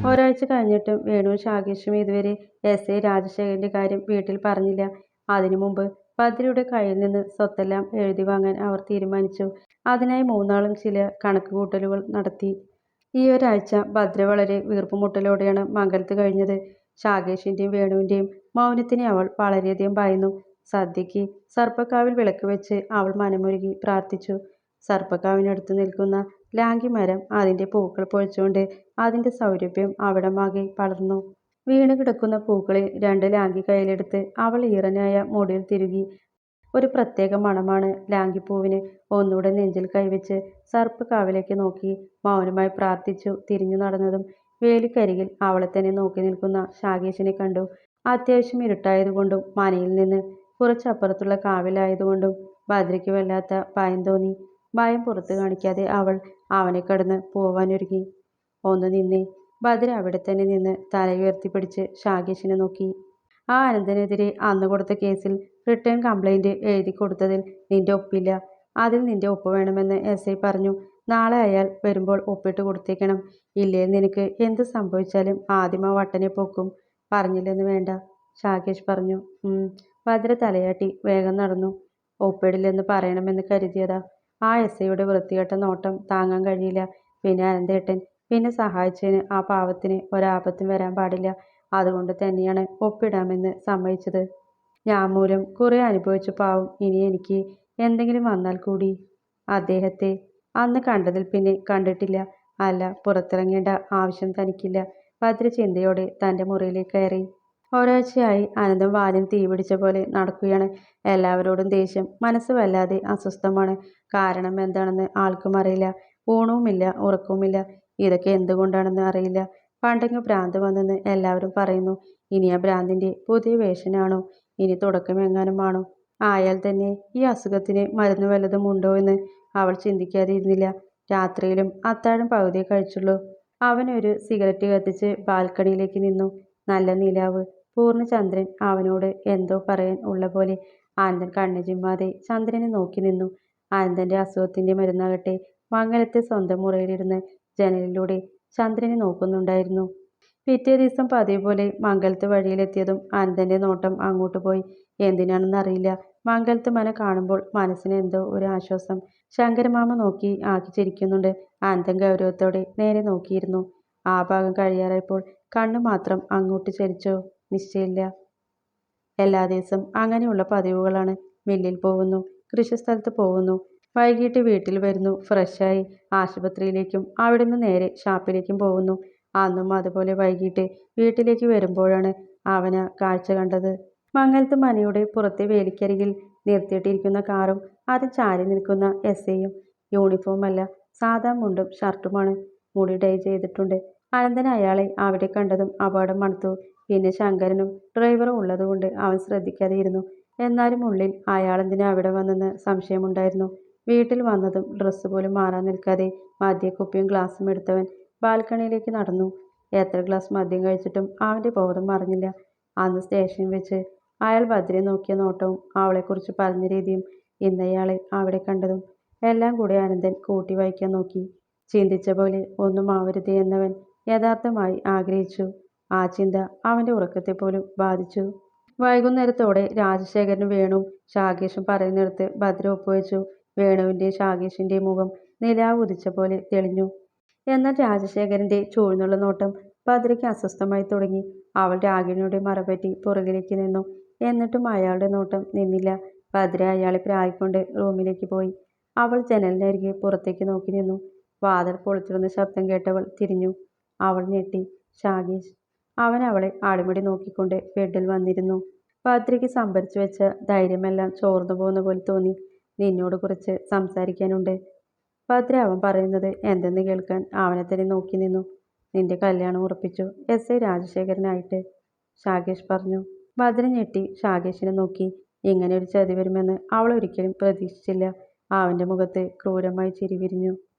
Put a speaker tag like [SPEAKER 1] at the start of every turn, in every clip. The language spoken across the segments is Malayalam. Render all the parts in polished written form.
[SPEAKER 1] ഒരാഴ്ച കഴിഞ്ഞിട്ടും വേണുവും ശാകേഷും ഇതുവരെ എസ്.ഐ രാജശേഖരന്റെ കാര്യം വീട്ടിൽ പറഞ്ഞില്ല. അതിനു മുമ്പ് ഭദ്രയുടെ കയ്യിൽ നിന്ന് സ്വത്തെല്ലാം എഴുതി വാങ്ങാൻ അവർ തീരുമാനിച്ചു. അതിനായി മൂന്നാളും ചില കണക്കുകൂട്ടലുകൾ നടത്തി. ഈ ഒരാഴ്ച ഭദ്ര വളരെ വീർപ്പുമുട്ടലോടെയാണ് മംഗലത്ത് കഴിഞ്ഞത്. ശാകേഷിന്റെയും വേണുവിന്റെയും മൗനത്തിനെ അവൾ വളരെയധികം ഭയന്നു. സദ്യയ്ക്ക് സർപ്പക്കാവിൽ വിളക്ക് വെച്ച് അവൾ മനമുരുകി പ്രാർത്ഥിച്ചു. സർപ്പക്കാവിനടുത്ത് നിൽക്കുന്ന ലാങ്കി മരം അതിന്റെ പൂക്കൾ പൊഴിച്ചുകൊണ്ട് അതിന്റെ സൗരഭ്യം അവിടമാകെ പടർന്നു. വീണുകിടക്കുന്ന പൂക്കളിൽ 2 ലാങ്കി കയ്യിലെടുത്ത് അവൾ ഈറനായ മുടിയിൽ തിരുകി. ഒരു പ്രത്യേക മണമാണ് ലാങ്കിപ്പൂവിന്. ഒന്നൂടെ നെഞ്ചിൽ കൈവച്ച് സർപ്പക്കാവിലേക്ക് നോക്കി മൗനമായി പ്രാർത്ഥിച്ചു തിരിഞ്ഞു നടന്നതും വേലിക്കരികിൽ അവളെ തന്നെ നോക്കി നിൽക്കുന്ന ശാകേഷിനെ കണ്ടു. അത്യാവശ്യം ഇരുട്ടായതുകൊണ്ടും മനയിൽ നിന്ന് കുറച്ചപ്പുറത്തുള്ള കാവിലായതുകൊണ്ടും ഭദ്രയ്ക്ക് വല്ലാത്ത ഭയം തോന്നി. ഭയം പുറത്തു കാണിക്കാതെ അവൾ അവനെ കടന്ന് പോവാനൊരുങ്ങി. "ഒന്ന് നിന്നേ." ഭദ്ര അവിടെ തന്നെ നിന്ന് തലയുയർത്തി പിടിച്ച് ശാകേഷിനെ നോക്കി. "ആ അനന്തനെതിരെ അന്ന് കൊടുത്ത കേസിൽ റിട്ടേൺ കംപ്ലയിന്റ് എഴുതി കൊടുത്തതിൽ നിന്റെ ഒപ്പില്ല. അതിൽ നിന്റെ ഒപ്പ് വേണമെന്ന് എസ്.ഐ പറഞ്ഞു. നാളെ അയാൾ വരുമ്പോൾ ഒപ്പിട്ട് കൊടുത്തേക്കണം. ഇല്ലേൽ നിനക്ക് എന്ത് സംഭവിച്ചാലും ആദ്യം ആ വട്ടനെ പൊക്കും. പറഞ്ഞില്ലെന്ന് വേണ്ട." ശാകേഷ് പറഞ്ഞു. ഭദ്ര തലയാട്ടി വേഗം നടന്നു. "ഒപ്പിടില്ലെന്ന് പറയണമെന്ന് കരുതിയതാ. ആ എസ്.ഐയുടെ വൃത്തികെട്ട നോട്ടം താങ്ങാൻ കഴിയില്ല. പിന്നെ അനന്തേട്ടൻ പിന്നെ സഹായിച്ചതിന് ആ പാവത്തിന് ഒരാപത്തും വരാൻ പാടില്ല. അതുകൊണ്ട് തന്നെയാണ് ഒപ്പിടാമെന്ന് സമ്മതിച്ചത്. ഞാൻ മൂലം കുറെ അനുഭവിച്ചു പാവം. ഇനി എനിക്ക് എന്തെങ്കിലും വന്നാൽ കൂടി അദ്ദേഹത്തെ അന്ന് കണ്ടതിൽ പിന്നെ കണ്ടിട്ടില്ല. അല്ല, പുറത്തിറങ്ങേണ്ട ആവശ്യം തനിക്കില്ല." ഭദ്ര ചിന്തയോടെ തന്റെ മുറിയിലേക്ക് കയറി. ഒരാഴ്ചയായി അനന്തം വാലിന് തീപിടിച്ച പോലെ നടക്കുകയാണ്. എല്ലാവരോടും ദേഷ്യം. മനസ്സ് വല്ലാതെ അസ്വസ്ഥമാണ്. കാരണം എന്താണെന്ന് ആൾക്കും അറിയില്ല. ഊണവുമില്ല, ഉറക്കവുമില്ല. ഇതൊക്കെ എന്തുകൊണ്ടാണെന്ന് അറിയില്ല. പണ്ടങ്ങ് ഭ്രാന്ത് വന്നെന്ന് എല്ലാവരും പറയുന്നു. ഇനി ആ ഭ്രാന്തിന്റെ പുതിയ വേർഷനാണോ? ഇനി തുടക്കമെങ്ങാനും ആണോ? ആയാൽ തന്നെ ഈ അസുഖത്തിന് മരുന്ന് വല്ലതും ഉണ്ടോ എന്ന് അവൾ ചിന്തിക്കാതെ ഇരുന്നില്ല. രാത്രിയിലും അത്താഴം പകുതിയേ കഴിച്ചുള്ളൂ. അവൻ ഒരു സിഗരറ്റ് കത്തിച്ച് ബാൽക്കണിയിലേക്ക് നിന്നു. നല്ല നിലാവ്. പൂർണ്ണചന്ദ്രൻ. അവനോട് എന്തോ പറയാൻ ഉള്ള പോലെ അനന്തൻ കണ്ണു ചിമ്മാതെ ചന്ദ്രനെ നോക്കി നിന്നു. അനന്തന്റെ അസുഖത്തിന്റെ മരുന്നാകട്ടെ മംഗലത്തെ സ്വന്തം മുറിയിലിരുന്ന് ജനലിലൂടെ ചന്ദ്രനെ നോക്കുന്നുണ്ടായിരുന്നു. പിറ്റേ ദിവസം പതിവ് പോലെ മംഗലത്ത് വഴിയിലെത്തിയതും അനന്തന്റെ നോട്ടം അങ്ങോട്ട് പോയി. എന്തിനാണെന്നറിയില്ല. മംഗലത്ത് മന കാണുമ്പോൾ മനസ്സിന് എന്തോ ഒരു ആശ്വാസം. ശങ്കരമാമ നോക്കി ആക്കി ചിരിക്കുന്നുണ്ട്. അനന്തൻ ഗൗരവത്തോടെ നേരെ നോക്കിയിരുന്നു. ആ ഭാഗം കഴിയാറായപ്പോൾ കണ്ണു മാത്രം അങ്ങോട്ട് ചലിച്ചോ? നിശ്ചയില്ല. എല്ലാ ദിവസവും അങ്ങനെയുള്ള പതിവുകളാണ്. മില്ലിൽ പോകുന്നു, കൃഷിസ്ഥലത്ത് പോകുന്നു, വൈകിട്ട് വീട്ടിൽ വരുന്നു, ഫ്രഷായി ആശുപത്രിയിലേക്കും അവിടുന്ന് നേരെ ഷാപ്പിലേക്കും പോകുന്നു. അന്നും അതുപോലെ വൈകിട്ട് വീട്ടിലേക്ക് വരുമ്പോഴാണ് അവന കാഴ്ച കണ്ടത്. മംഗലത്ത് മനയുടെ പുറത്തെ വേലിക്കരികിൽ നിർത്തിയിട്ടിരിക്കുന്ന കാറും അതിൽ ചാരി നിൽക്കുന്ന എസ്.ഐയും. യൂണിഫോമല്ല, സാധാ മുണ്ടും ഷർട്ടുമാണ്. മുടി ഡൈ ചെയ്തിട്ടുണ്ട്. അനന്തൻ അയാളെ അവിടെ കണ്ടതും അപകടം മണത്തു. പിന്നെ ശങ്കരനും ഡ്രൈവറും ഉള്ളതുകൊണ്ട് അവൻ ശ്രദ്ധിക്കാതെ ഇരുന്നു. എന്നാലും ഉള്ളിൽ അയാളെന്തിനാ അവിടെ വന്നെന്ന് സംശയമുണ്ടായിരുന്നു. വീട്ടിൽ വന്നതും ഡ്രസ്സ് പോലും മാറാൻ നിൽക്കാതെ മദ്യക്കുപ്പിയും ഗ്ലാസും എടുത്തവൻ ബാൽക്കണിയിലേക്ക് നടന്നു. എത്ര ഗ്ലാസ് മദ്യം കഴിച്ചിട്ടും അവന്റെ ബോധം മറഞ്ഞില്ല. അന്ന് സ്റ്റേഷനിൽ വെച്ച് അയാൾ ഭദ്രയെ നോക്കിയ നോട്ടവും അവളെക്കുറിച്ച് പറഞ്ഞ രീതിയും ഇന്നയാളെ അവിടെ കണ്ടതും എല്ലാം കൂടെ അനന്തൻ കൂട്ടി വായിക്കാൻ നോക്കി. ചിന്തിച്ച പോലെ ഒന്നും ആവരുതേ എന്നവൻ യഥാർത്ഥമായി ആഗ്രഹിച്ചു. ആ ചിന്ത അവന്റെ ഉറക്കത്തെ പോലും ബാധിച്ചു. വൈകുന്നേരത്തോടെ രാജശേഖരനും വേണുവും ശാകേഷും പറയുന്നിടത്ത് ഭദ്ര ഒപ്പുവെച്ചു. വേണുവിന്റെയും ശാകേഷിന്റെയും മുഖം നിലാവ് ഉദിച്ച പോലെ തെളിഞ്ഞു. എന്നാൽ രാജശേഖരന്റെ ചൂഴ്ന്നുള്ള നോട്ടം ഭദ്രയ്ക്ക് അസ്വസ്ഥമായി തുടങ്ങി. അവൾ രാഗിണിയുടെ മറപറ്റി പുറകിലേക്ക് നിന്നു. എന്നിട്ടും അയാളുടെ നോട്ടം നിന്നില്ല. ഭദ്ര അയാളെ പ്രായിക്കൊണ്ട് റൂമിലേക്ക് പോയി. അവൾ ജനലിനരികെ പുറത്തേക്ക് നോക്കി നിന്നു. വാതിൽ പൊളിച്ചിടുന്ന ശബ്ദം കേട്ടവൾ തിരിഞ്ഞു. അവൾ ഞെട്ടി. ശാകേഷ്. അവൻ അവളെ അടിമുടി നോക്കിക്കൊണ്ട് ബെഡിൽ വന്നിരുന്നു. ഭദ്രയ്ക്ക് സംഭരിച്ചു വെച്ച ധൈര്യമെല്ലാം ചോർന്നു പോകുന്ന പോലെ തോന്നി. "നിന്നോട് കുറച്ച് സംസാരിക്കാനുണ്ട്." ഭദ്ര അവൻ പറയുന്നത് എന്തെന്ന് കേൾക്കാൻ അവനെ തന്നെ നോക്കി നിന്നു. "നിന്റെ കല്യാണം ഉറപ്പിച്ചു എസ്.ഐ രാജശേഖരനായിട്ട്." ശാകേഷ് പറഞ്ഞു. ഭദ്ര ഞെട്ടി ശാകേഷിനെ നോക്കി. ഇങ്ങനെ ഒരു ചതി വരുമെന്ന് അവൾ ഒരിക്കലും പ്രതീക്ഷിച്ചില്ല. അവന്റെ മുഖത്ത് ക്രൂരമായി ചിരി വിരിഞ്ഞു.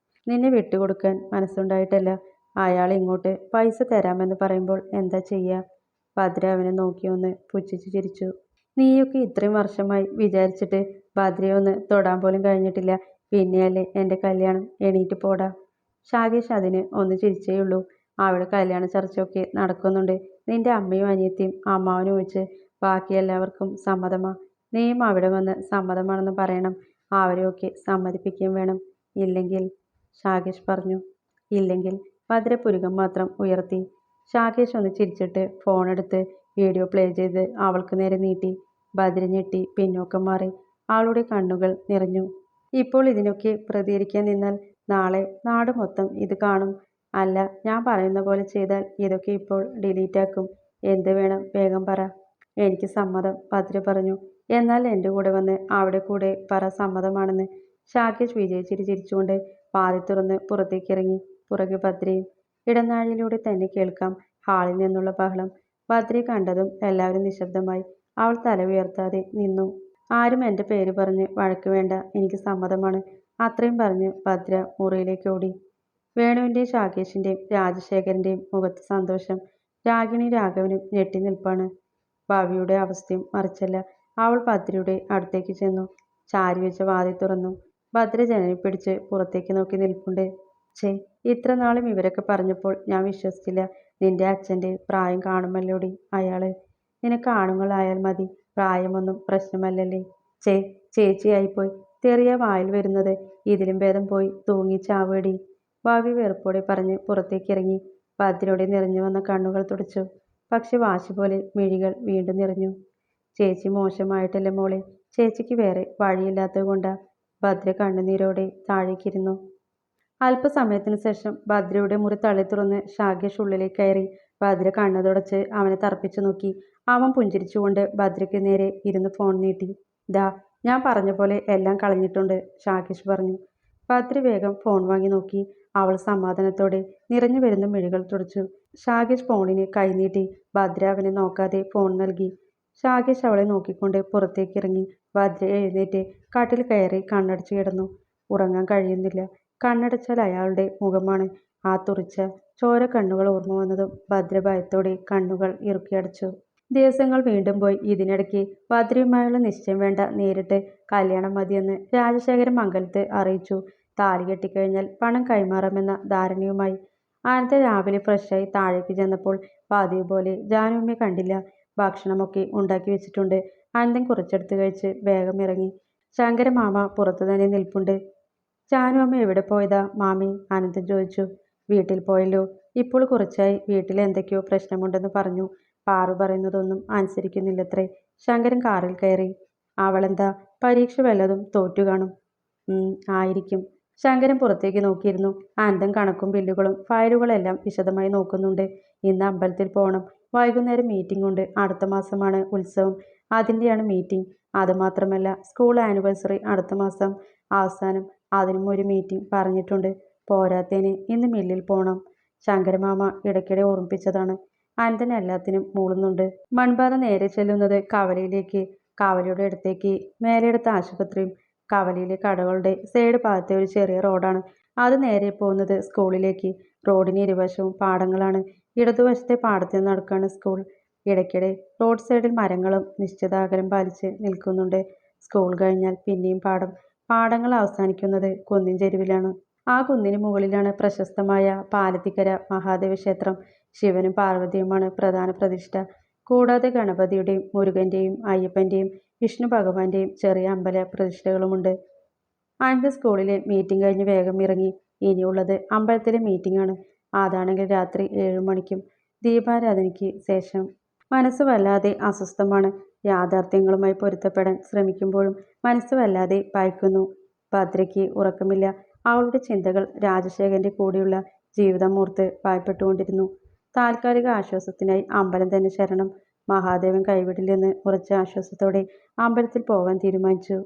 [SPEAKER 1] "നിന്നെ വിട്ടുകൊടുക്കാൻ മനസ്സുണ്ടായിട്ടല്ല. അയാൾ ഇങ്ങോട്ട് പൈസ തരാമെന്ന് പറയുമ്പോൾ എന്താ ചെയ്യാ?" ഭദ്ര അവനെ നോക്കി ഒന്ന് പുച്ഛിച്ചു ചിരിച്ചു. "നീയൊക്കെ ഇത്രയും വർഷമായി വിചാരിച്ചിട്ട് ഭദ്രയെ ഒന്ന് തൊടാൻ പോലും കഴിഞ്ഞിട്ടില്ല. പിന്നെയല്ലേ എന്റെ കല്യാണം. എണീറ്റ് പോടാ." ശാകേഷ് അതിന് ഒന്ന് ചിരിച്ചേയുള്ളൂ. അവിടെ കല്യാണ ചർച്ചയൊക്കെ നടക്കുന്നുണ്ട്. നിന്റെ അമ്മയും അനിയത്തിയും അമ്മാവനും ഒഴിച്ച് ബാക്കി എല്ലാവർക്കും സമ്മതമാ. നീയും അവിടെ വന്ന് സമ്മതമാണെന്ന് പറയണം. അവരെയൊക്കെ സമ്മതിപ്പിക്കുകയും വേണം. ഇല്ലെങ്കിൽ ശാകേഷ് പറഞ്ഞു. ഇല്ലെങ്കിൽ ഭദ്ര പുരുകം മാത്രം ഉയർത്തി. ശാകേഷ് ഒന്ന് ചിരിച്ചിട്ട് ഫോണെടുത്ത് വീഡിയോ പ്ലേ ചെയ്ത് അവൾക്ക് നേരെ നീട്ടി. ഭദ്ര ഞെട്ടി പിന്നോക്കം മാറി. അവളുടെ കണ്ണുകൾ നിറഞ്ഞു. ഇപ്പോൾ ഇതിനൊക്കെ പ്രതികരിക്കാൻ നിന്നാൽ നാളെ നാട് മൊത്തം ഇത് കാണും. അല്ല, ഞാൻ പറയുന്ന പോലെ ചെയ്താൽ ഇതൊക്കെ ഇപ്പോൾ ഡിലീറ്റ് ആക്കും. എന്ത് വേണം വേഗം പറ. എനിക്ക് സമ്മതം, ഭദ്ര പറഞ്ഞു. എന്നാൽ എൻ്റെ കൂടെ വന്ന് അവിടെ കൂടെ പറ സമ്മതമാണെന്ന്. ശാകേഷ് വിജയിച്ചിട്ട് ചിരിച്ചുകൊണ്ട് വാതിൽ തുറന്ന് പുറത്തേക്കിറങ്ങി. പുറകെ ഭദ്രയും. ഇടനാഴിയിലൂടെ തന്നെ കേൾക്കാം ഹാളിൽ നിന്നുള്ള ബഹളം. ഭദ്രയെ കണ്ടതും എല്ലാവരും നിശബ്ദമായി. അവൾ തല ഉയർത്താതെ നിന്നു. ആരും എൻ്റെ പേര് പറഞ്ഞ് വഴക്ക് വേണ്ട, എനിക്ക് സമ്മതമാണ്. അത്രയും പറഞ്ഞ് ഭദ്ര മുറിയിലേക്ക് ഓടി. വേണുവിൻ്റെയും ശാകേഷിൻ്റെയും രാജശേഖരൻ്റെയും മുഖത്ത് സന്തോഷം. രാഗിണി രാഘവനും ഞെട്ടി നിൽപ്പാണ്. ഭവിയുടെ അവസ്ഥയും മറിച്ചല്ല. അവൾ ഭദ്രയുടെ അടുത്തേക്ക് ചെന്നു. ചാരിവെച്ച വാതിൽ തുറന്നു. ഭദ്ര ജനലിൽ പിടിച്ച് പുറത്തേക്ക് നോക്കി നിൽപ്പുണ്ട്. ഛേ, ഇത്ര നാളും ഇവരൊക്കെ പറഞ്ഞപ്പോൾ ഞാൻ വിശ്വസിച്ചില്ല. നിന്റെ അച്ഛൻ്റെ പ്രായം കാണുമല്ലോടി അയാള്. നിനക്ക് ആണുങ്ങളായാൽ മതി, പ്രായമൊന്നും പ്രശ്നമല്ലല്ലേ. ചേ, ചേച്ചിയായിപ്പോയി. തെറിയ വായിൽ വരുന്നത്. ഇതിലും ഭേദം പോയി തൂങ്ങി ചാവേടി. ഭാവി വെറുപ്പോടെ പറഞ്ഞ് പുറത്തേക്കിറങ്ങി. ഭദ്രയുടെ നിറഞ്ഞു വന്ന കണ്ണുകൾ തുടച്ചു. പക്ഷെ വാശി പോലെ മിഴികൾ വീണ്ടും നിറഞ്ഞു. ചേച്ചി മോശമായിട്ടല്ലേ മോളെ, ചേച്ചിക്ക് വേറെ വഴിയില്ലാത്തത് കൊണ്ടാ. ഭദ്ര കണ്ണുനീരോടെ താഴേക്കിരുന്നു. അല്പസമയത്തിന് ശേഷം ഭദ്രയുടെ മുറി തള്ളി തുറന്ന് ശാകേഷ് ഉള്ളിലേക്ക് കയറി. ഭദ്ര കണ്ണു തുടച്ച് അവനെ തറപ്പിച്ചു നോക്കി. അവൻ പുഞ്ചിരിച്ചുകൊണ്ട് ഭദ്രയ്ക്ക് നേരെ ഇരുന്ന് ഫോൺ നീട്ടി. ദാ, ഞാൻ പറഞ്ഞ പോലെ എല്ലാം കളഞ്ഞിട്ടുണ്ട്, ശാകേഷ് പറഞ്ഞു. ഭദ്ര വേഗം ഫോൺ വാങ്ങി നോക്കി. അവൾ സമാധാനത്തോടെ നിറഞ്ഞു വരുന്ന മിഴികൾ തുടച്ചു. ശാകേഷ് ഫോണിന് കൈനീട്ടി. ഭദ്ര അവനെ നോക്കാതെ ഫോൺ നൽകി. ശാകേഷ് അവളെ നോക്കിക്കൊണ്ട് പുറത്തേക്കിറങ്ങി. ഭദ്ര എഴുന്നേറ്റ് കട്ടിൽ കയറി കണ്ണടച്ചു കിടന്നു. ഉറങ്ങാൻ കഴിയുന്നില്ല. കണ്ണടച്ചാൽ അയാളുടെ മുഖമാണ്. ആ തുറിച്ച ചോര കണ്ണുകൾ ഓർമ്മ വന്നതും ഭദ്ര ഭയത്തോടെ കണ്ണുകൾ ഇറുക്കിയടച്ചു. ദിവസങ്ങൾ വീണ്ടും പോയി. ഇതിനിടയ്ക്ക് ഭദ്രയുമായുള്ള നിശ്ചയം വേണ്ട, നേരിട്ട് കല്യാണം മതിയെന്ന് രാജശേഖരൻ മംഗലത്ത് അറിയിച്ചു. താലി കെട്ടിക്കഴിഞ്ഞാൽ പണം കൈമാറാമെന്ന ധാരണയുമായി. അനന്ത രാവിലെ ഫ്രഷായി താഴേക്ക് ചെന്നപ്പോൾ പതിവ് പോലെ ജാനുമ്മയെ കണ്ടില്ല. ഭക്ഷണമൊക്കെ ഉണ്ടാക്കി വെച്ചിട്ടുണ്ട്. അനന്തൻ കുറച്ചെടുത്ത് കഴിച്ച് വേഗം ഇറങ്ങി. ശങ്കര മാമ പുറത്തു തന്നെ നിൽപ്പുണ്ട്. ജാനു അമ്മ എവിടെ പോയതാ മാമി? അനന്തൻ ചോദിച്ചു. വീട്ടിൽ പോയല്ലോ. ഇപ്പോൾ കുറച്ചായി വീട്ടിൽ എന്തൊക്കെയോ പ്രശ്നമുണ്ടെന്ന് പറഞ്ഞു. പാറു പറയുന്നതൊന്നും അനുസരിക്കുന്നില്ലത്രേ. ശങ്കരൻ കാറിൽ കയറി. അവളെന്താ പരീക്ഷ വല്ലതും തോറ്റു കാണും. ആയിരിക്കും. ശങ്കരൻ പുറത്തേക്ക് നോക്കിയിരുന്നു. അനന്തൻ കണക്കും ബില്ലുകളും ഫയലുകളെല്ലാം വിശദമായി നോക്കുന്നുണ്ട്. ഇന്ന് അമ്പലത്തിൽ പോകണം. വൈകുന്നേരം മീറ്റിംഗ് ഉണ്ട്. അടുത്ത മാസമാണ് ഉത്സവം. അതിൻ്റെയാണ് മീറ്റിംഗ്. അതുമാത്രമല്ല, സ്കൂൾ ആനിവേഴ്സറി അടുത്ത മാസം അവസാനം. അതിനും ഒരു മീറ്റിംഗ് പറഞ്ഞിട്ടുണ്ട്. പോരാത്തേന് ഇന്ന് മില്ലിൽ പോകണം. ശങ്കരമാമ ഇടയ്ക്കിടെ ഓർമ്മിപ്പിച്ചതാണ്. അനന്തൻ എല്ലാത്തിനും മൂളുന്നുണ്ട്. മൺപാത നേരെ ചെല്ലുന്നത് കവലയിലേക്ക്. കവലയുടെ അടുത്തേക്ക് മേലെടുത്ത ആശുപത്രിയും. കവലയിലെ കടകളുടെ സൈഡ് ഭാഗത്തെ ഒരു ചെറിയ റോഡാണ്. അത് നേരെ പോകുന്നത് സ്കൂളിലേക്ക്. റോഡിന് ഇരുവശവും പാടങ്ങളാണ്. ഇടതുവശത്തെ പാടത്ത് നടക്കാണ് സ്കൂൾ. ഇടയ്ക്കിടെ റോഡ് സൈഡിൽ മരങ്ങളും നിശ്ചിത അകലം പാലിച്ച് നിൽക്കുന്നുണ്ട്. സ്കൂൾ കഴിഞ്ഞാൽ പിന്നെയും പാടം. പാടങ്ങൾ അവസാനിക്കുന്നത് കുന്നിൻ ചെരുവിലാണ്. ആ കുന്നിന് മുകളിലാണ് പ്രശസ്തമായ പാലത്തിക്കര മഹാദേവ ക്ഷേത്രം. ശിവനും പാർവതിയുമാണ് പ്രധാന പ്രതിഷ്ഠ. കൂടാതെ ഗണപതിയുടെയും മുരുകന്റെയും അയ്യപ്പന്റെയും വിഷ്ണു ഭഗവാന്റെയും ചെറിയ അമ്പല പ്രതിഷ്ഠകളുമുണ്ട്. അനന്ത് സ്കൂളിലെ മീറ്റിംഗ് കഴിഞ്ഞ് വേഗം ഇറങ്ങി. ഇനിയുള്ളത് അമ്പലത്തിലെ മീറ്റിംഗ് ആണ്. അതാണെങ്കിൽ രാത്രി 7 മണിക്കും ദീപാരാധനയ്ക്ക് ശേഷം. മനസ്സ് വല്ലാതെ അസ്വസ്ഥമാണ്. യാഥാർത്ഥ്യങ്ങളുമായി പൊരുത്തപ്പെടാൻ ശ്രമിക്കുമ്പോഴും മനസ്സ് വല്ലാതെ ഭയക്കുന്നു. ഭദ്രയ്ക്ക് ഉറക്കമില്ല. അവളുടെ ചിന്തകൾ രാജശേഖരന്റെ കൂടെയുള്ള ജീവിതം ഓർത്ത് ഭയപ്പെട്ടുകൊണ്ടിരുന്നു. താൽക്കാലിക ആശ്വാസത്തിനായി അമ്പലം തന്നെ ശരണം. മഹാദേവൻ കൈവിടില്ലെന്ന് ഉറച്ച ആശ്വാസത്തോടെ അമ്പലത്തിൽ പോകാൻ തീരുമാനിച്ചു.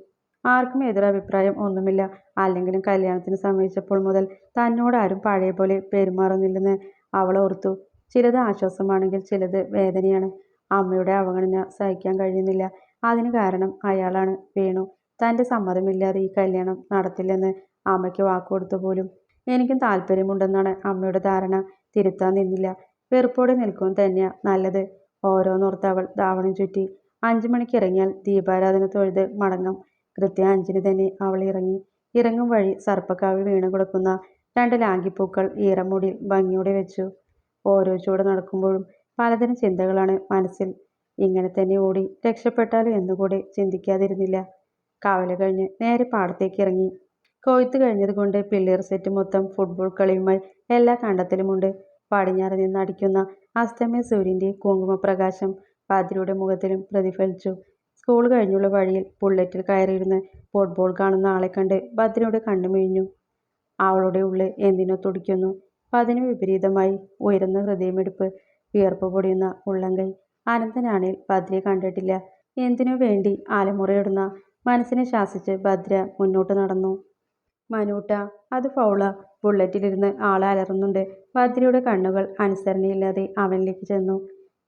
[SPEAKER 1] ആർക്കും എതിരഭിപ്രായം ഒന്നുമില്ല. അല്ലെങ്കിലും കല്യാണത്തിന് സമ്മതിച്ചപ്പോൾ മുതൽ തന്നോടാരും പഴയ പോലെ പെരുമാറുന്നില്ലെന്ന് അവൾ ഓർത്തു. ചിലത് ആശ്വാസമാണെങ്കിൽ ചിലത് വേദനയാണ്. അമ്മയുടെ അവഗണന സഹിക്കാൻ കഴിയുന്നില്ല. അതിന് കാരണം അയാളാണ്, വേണു. തൻ്റെ സമ്മതമില്ലാതെ ഈ കല്യാണം നടത്തില്ലെന്ന് അമ്മയ്ക്ക് വാക്കുകൊടുത്തു പോലും. എനിക്കും താല്പര്യമുണ്ടെന്നാണ് അമ്മയുടെ ധാരണ. തിരുത്താൻ നിന്നില്ല. വെറുപ്പോടെ നിൽക്കുന്നത് തന്നെയാ നല്ലത്. ഓരോന്നോർത്ത് അവൾ ധാവണം ചുറ്റി. 5 മണിക്ക് ഇറങ്ങിയാൽ ദീപാരാധന തൊഴുത് മടങ്ങാം. കൃത്യം 5-ന് തന്നെ അവൾ ഇറങ്ങി. ഇറങ്ങും വഴി സർപ്പക്കാവിൽ വീണ് കിടക്കുന്ന 2 ലാങ്കിപ്പൂക്കൾ ഈറമുടിയിൽ ഭംഗിയോടെ വെച്ചു. ഓരോ ചുവട് നടക്കുമ്പോഴും പലതരം ചിന്തകളാണ് മനസ്സിൽ. ഇങ്ങനെ തന്നെ ഓടി രക്ഷപ്പെട്ടാലോ എന്നുകൂടെ ചിന്തിക്കാതിരുന്നില്ല. കവല കഴിഞ്ഞ് നേരെ പാടത്തേക്ക് ഇറങ്ങി. കൊയ്ത്ത് കഴിഞ്ഞതുകൊണ്ട് പിള്ളേർ സെറ്റ് മൊത്തം ഫുട്ബോൾ കളിയുമായി എല്ലാ കണ്ടത്തിലുമുണ്ട്. പടിഞ്ഞാറ് നിന്ന് അടിക്കുന്ന അസ്തമയ സൂര്യന്റെ കുങ്കുമപ്രകാശം ബദ്രിയുടെ മുഖത്തിലും പ്രതിഫലിച്ചു. സ്കൂൾ കഴിഞ്ഞുള്ള വഴിയിൽ ബുള്ളറ്റിൽ കയറിയിരുന്ന് ഫുട്ബോൾ കാണുന്ന ആളെ കണ്ട് ബദ്രിയുടെ കണ്ണു മിഴിഞ്ഞു. അവളുടെ ഉള്ളിൽ എന്തിനോ തുടിക്കുന്നു. അതിനു വിപരീതമായി ഉയരുന്ന ഹൃദയമിടിപ്പ്, വിയർപ്പ് പൊടിയുന്ന ഉള്ളംകൈ. അനന്തനാണേൽ ബദ്രയെ കണ്ടിട്ടില്ല. എന്തിനു വേണ്ടി അലമുറയിടുന്ന മനസ്സിനെ ശാസിച്ച് ഭദ്ര മുന്നോട്ട് നടന്നു. മനൂട്ടാ, അത് ഫൗളാ. ബുള്ളറ്റിലിരുന്ന് ആള് അലറുന്നുണ്ട്. ബദ്രിയുടെ കണ്ണുകൾ അനുസരണയില്ലാതെ അവനിലേക്ക് ചെന്നു.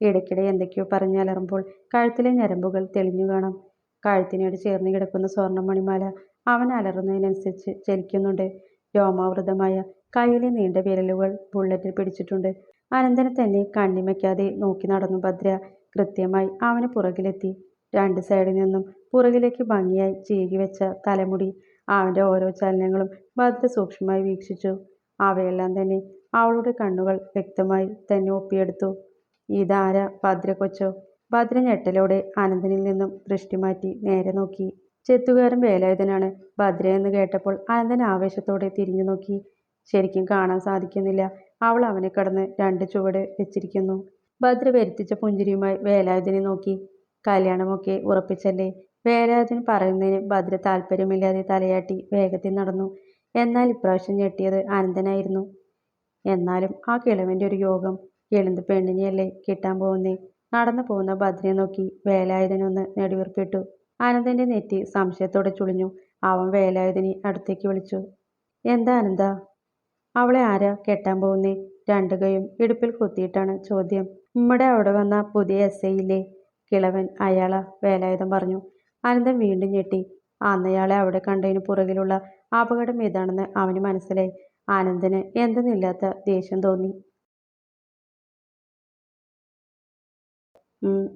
[SPEAKER 1] ഇടയ്ക്കിടെ എന്തൊക്കെയോ പറഞ്ഞ് അലറുമ്പോൾ കഴുത്തിലെ ഞരമ്പുകൾ തെളിഞ്ഞു കാണാം. കഴുത്തിനോട് ചേർന്ന് കിടക്കുന്ന സ്വർണ്ണ മണിമാല അവൻ അലറുന്നതിനനുസരിച്ച് ചലിക്കുന്നുണ്ട്. രോമാവൃതമായ കൈയിലെ നീണ്ട വിരലുകൾ ബുള്ളറ്റിൽ പിടിച്ചിട്ടുണ്ട്. അനന്തനെ തന്നെ കണ്ണിമയ്ക്കാതെ നോക്കി നടന്നു ഭദ്ര. കൃത്യമായി അവന് പുറകിലെത്തി. രണ്ട് സൈഡിൽ നിന്നും പുറകിലേക്ക് ഭംഗിയായി ചീകി വെച്ച തലമുടി. അവന്റെ ഓരോ ചലനങ്ങളും ഭദ്ര സൂക്ഷ്മമായി വീക്ഷിച്ചു. അവയെല്ലാം തന്നെ അവളുടെ കണ്ണുകൾ വ്യക്തമായി തന്നെ ഒപ്പിയെടുത്തു. ഇതാരാ, ഭദ്ര കൊച്ചോ? ഭദ്ര ഞെട്ടലോടെ അനന്തനിൽ നിന്നും ദൃഷ്ടി മാറ്റി നേരെ നോക്കി. ചെത്തുകാരൻ വേലായുധനാണ്. ഭദ്രയെന്ന് കേട്ടപ്പോൾ അനന്തൻ ആവേശത്തോടെ തിരിഞ്ഞു നോക്കി. ശരിക്കും കാണാൻ സാധിക്കുന്നില്ല. അവൾ അവനെ കടന്ന് രണ്ട് ചുവട് വെച്ചിരിക്കുന്നു. ഭദ്ര വരുത്തിച്ച പുഞ്ചിരിയുമായി വേലായുധനെ നോക്കി. കല്യാണമൊക്കെ ഉറപ്പിച്ചല്ലേ? വേലായുധന് പറയുന്നതിന് ഭദ്ര താല്പര്യമില്ലാതെ തലയാട്ടി വേഗത്തിൽ നടന്നു. എന്നാൽ ഇപ്രാവശ്യം ഞെട്ടിയത് അനന്തനായിരുന്നു. എന്നാലും ആ കിളവന്റെ ഒരു യോഗം. എളുന്ത് പെണ്ണിനെയല്ലേ കിട്ടാൻ പോകുന്നേ? നടന്നു പോകുന്ന ഭദ്രയെ നോക്കി വേലായുധനൊന്ന് നെടുവീർപ്പിട്ടു. അനന്തന്റെ നെറ്റി സംശയത്തോടെ ചുളിഞ്ഞു. അവൻ വേലായുധനെ അടുത്തേക്ക് വിളിച്ചു. എന്താ അനന്ത? അവളെ ആരാ കെട്ടാൻ പോകുന്നേ? രണ്ടു കൈയും ഇടുപ്പിൽ കുത്തിയിട്ടാണ് ചോദ്യം. ഉമ്മടെ അവിടെ വന്ന പുതിയ SI ഇല്ലേ? കിളവൻ അയാളാ, വേലായുധൻ പറഞ്ഞു. അനന്തൻ വീണ്ടും ഞെട്ടി. അന്നയാളെ അവിടെ കണ്ടതിന് പുറകിലുള്ള അപകടം ഏതാണെന്ന് അവന് മനസ്സിലായി. അനന്തന് എന്തെന്നില്ലാത്ത ദേഷ്യം തോന്നി.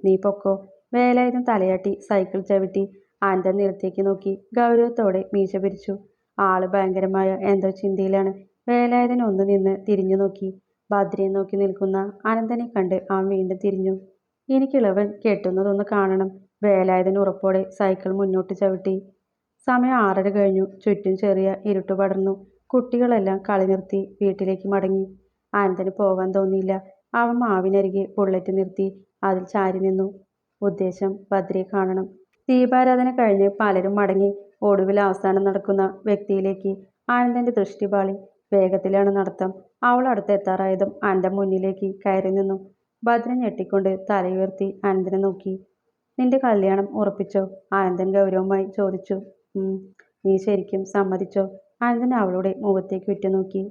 [SPEAKER 1] നീ പൊക്കോ. വേലായുധൻ തലയാട്ടി സൈക്കിൾ ചവിട്ടി. അനന്തൻ നിലത്തേക്ക് നോക്കി ഗൗരവത്തോടെ മീശ പിരിച്ചു. ആള് ഭയങ്കരമായ എന്തോ ചിന്തയിലാണ്. വേലായുധൻ ഒന്ന് നിന്ന് തിരിഞ്ഞു നോക്കി. ഭദ്രയെ നോക്കി നിൽക്കുന്ന അനന്തനെ കണ്ട് അവൻ വീണ്ടും തിരിഞ്ഞു. എനിക്കിളവൻ കെട്ടുന്നതൊന്ന് കാണണം. വേലായുധൻ ഉറപ്പോടെ സൈക്കിൾ മുന്നോട്ട് ചവിട്ടി. സമയം 6:30 കഴിഞ്ഞു. ചുറ്റും ചെറിയ ഇരുട്ട് പടർന്നു. കുട്ടികളെല്ലാം കളി നിർത്തി വീട്ടിലേക്ക് മടങ്ങി. അനന്തന് പോവാൻ തോന്നിയില്ല. അവൻ മാവിനരികെ ബുള്ളറ്റ് നിർത്തി അതിൽ ചാരി നിന്നു. ഉദ്ദേശം ഭദ്രയെ കാണണം. ദീപാരാധന കഴിഞ്ഞ് പലരും മടങ്ങി. ഒടുവിൽ അവസാനം നടക്കുന്ന വ്യക്തിയിലേക്ക് അനന്തന്റെ ദൃഷ്ടി പാളി. വേഗത്തിലാണ് നടത്തം. അവൾ അടുത്തെത്താറായതും അനന്തൻ മുന്നിലേക്ക് കയറി നിന്നു. ഭദ്ര ഞെട്ടിക്കൊണ്ട് തലയുയർത്തി അനന്തനെ നോക്കി. നിന്റെ കല്യാണം ഉറപ്പിച്ചോ? അനന്തൻ ഗൗരവമായി ചോദിച്ചു. നീ ശരിക്കും സമ്മതിച്ചോ? അനന്തൻ അവളുടെ മുഖത്തേക്ക് ഉറ്റുനോക്കി.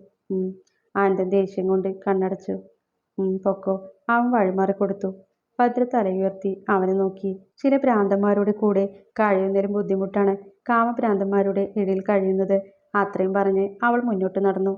[SPEAKER 1] അനന്തൻ ദേഷ്യം കൊണ്ട് കണ്ണടച്ചു. പൊക്കോ. അവൻ വഴിമാറിക്കൊടുത്തു. ഭദ്ര തലയുയർത്തി അവനെ നോക്കി. ചില ഭ്രാന്തന്മാരുടെ കൂടെ കഴിയുന്നതിലും ബുദ്ധിമുട്ടാണ് കാമഭ്രാന്തന്മാരുടെ ഇടയിൽ കഴിയുന്നത്. അത്രയും പറഞ്ഞ് അവൾ മുന്നോട്ട് നടന്നു.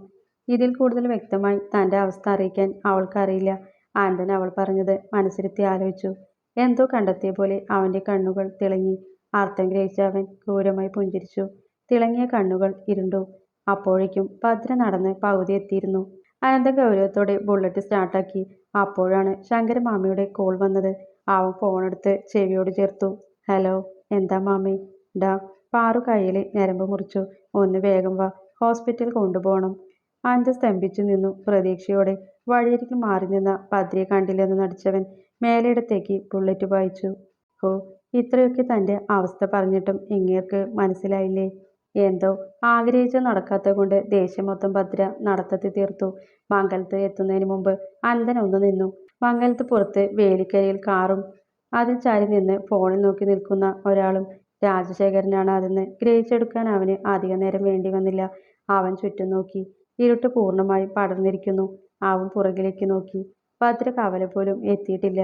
[SPEAKER 1] ഇതിൽ കൂടുതൽ വ്യക്തമായി തൻ്റെ അവസ്ഥ അറിയിക്കാൻ അവൾക്കറിയില്ല. അനന്തൻ അവൾ പറഞ്ഞത് മനസ്സിരുത്തി ആലോചിച്ചു. എന്തോ കണ്ടെത്തിയ പോലെ അവൻ്റെ കണ്ണുകൾ തിളങ്ങി. അർത്ഥം ഗ്രഹിച്ച അവൻ ക്രൂരമായി പുഞ്ചിരിച്ചു. തിളങ്ങിയ കണ്ണുകൾ ഇരുണ്ടു. അപ്പോഴേക്കും ഭദ്ര നടന്ന് പകുതി എത്തിയിരുന്നു. അനന്തൻ ഗൗരവത്തോടെ ബുള്ളറ്റ് സ്റ്റാർട്ടാക്കി. അപ്പോഴാണ് ശങ്കരമാമയുടെ കോൾ വന്നത്. അവൻ ഫോണെടുത്ത് ചെവിയോട് ചേർത്തു. ഹലോ, എന്താ മാമേ? ഡാ, പാറു കയ്യിൽ ഞരമ്പ് മുറിച്ചു. ഒന്ന് വേഗം വാ, ഹോസ്പിറ്റൽ കൊണ്ടുപോകണം. അനന്തൻ സ്തംഭിച്ചു നിന്നു. പ്രതീക്ഷയോടെ വഴിയരികിൽ മാറി നിന്ന ഭദ്രയെ കണ്ടില്ലെന്ന് നടിച്ചവൻ മേലയിടത്തേക്ക് ബുള്ളറ്റ് പായിച്ചു. ഓ, ഇത്രയൊക്കെ തൻ്റെ അവസ്ഥ പറഞ്ഞിട്ടും ഇങ്ങേർക്ക് മനസ്സിലായില്ലേ? എന്തോ ആഗ്രഹിച്ചത് നടക്കാത്തത് കൊണ്ട് ദേഷ്യം മൊത്തം ഭദ്ര നടത്തത്തിൽ തീർത്തു. മംഗലത്ത് എത്തുന്നതിന് മുമ്പ് അനന്തൻ ഒന്ന് നിന്നു. മംഗലത്ത് പുറത്ത് വേലിക്കരിയിൽ കാറും അതിൽ ചാരി നിന്ന് ഫോണിൽ നോക്കി നിൽക്കുന്ന ഒരാളും. രാജശേഖരനാണ് അതെന്ന് ഗ്രഹിച്ചെടുക്കാൻ അവന് അധിക നേരം വേണ്ടി വന്നില്ല. അവൻ ചുറ്റും നോക്കി. ഇരുട്ട് പൂർണ്ണമായും പടർന്നിരിക്കുന്നു. അവൻ പുറകിലേക്ക് നോക്കി. ഭദ്ര കവല പോലും എത്തിയിട്ടില്ല.